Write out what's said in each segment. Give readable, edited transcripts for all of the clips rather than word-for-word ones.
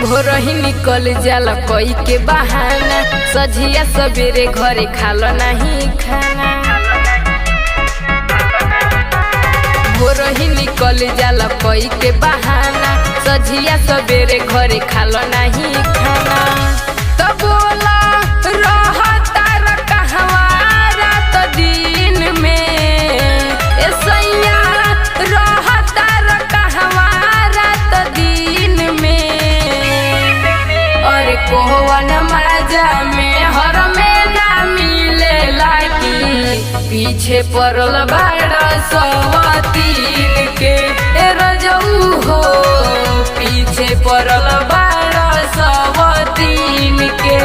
भोरही निकल जाला कोई के बहाना, सझिया सवेरे घरे खालो नहीं खाना। भोरही निकल जाला कोई के बहाना, सझिया सवेरे घरे खालो नहीं खाना। तो बोला रहता कहवा रात दिन में, ए सैया रहता कहवा रात दिन में। और कोवन मजा में हर में ना मिले लागी, पीछे पड़ल बाड़ सवतीन के। ए रजऊ हो पीछे पड़ल बाड़ सवतीन के।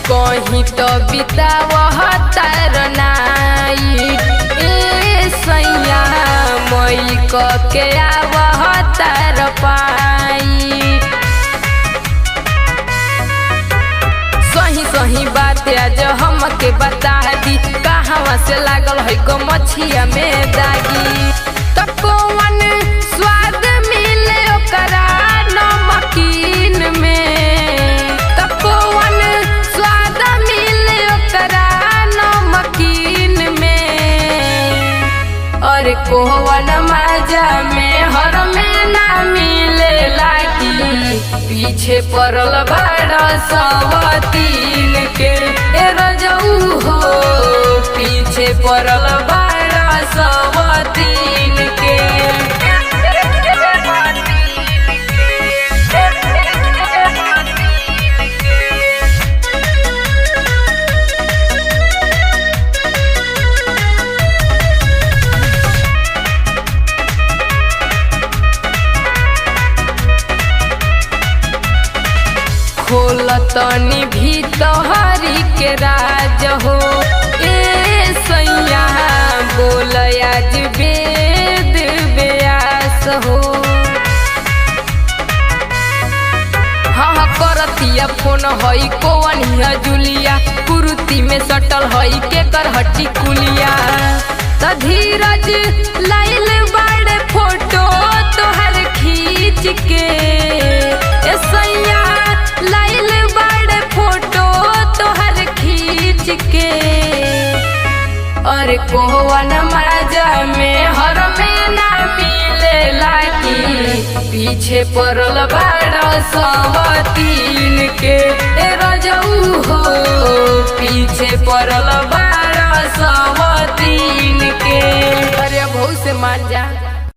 कहीं तो बितावह तार नाइट, ए सैया मई के आवह तार पाई। सही सही बात आज हमके बता दी, कहवा से लागल है गो मछिया में दागी। तो कौन स्वाद मिले ओकरा नमकीन में, तो कौन स्वाद मिले ओकरा नमकीन में। और कोवन मजा में हर में ना मिले लागी, पीछे पड़ल बाड़ सवतीन के। ए रजऊ हो पीछे पड़ल बाड़ सवतीन के। खोल तनी भीतरी के राज हो, ए सैया बोल आज वेद व्यास हो। हाँ करतिया फोन हई कौन हिया जुलिया, कुर्ती में सटल हई के कर हटी कुलिया। त धीरज लाइल बाड़े फोटो तोहर खींच के, ए सैया लाइल बाड़े फोटो तोहर खींच के। और कोवन मजा में हर में ना मिले लागी, पीछे पड़ल बाड़ सवतीन के। ए रजऊ हो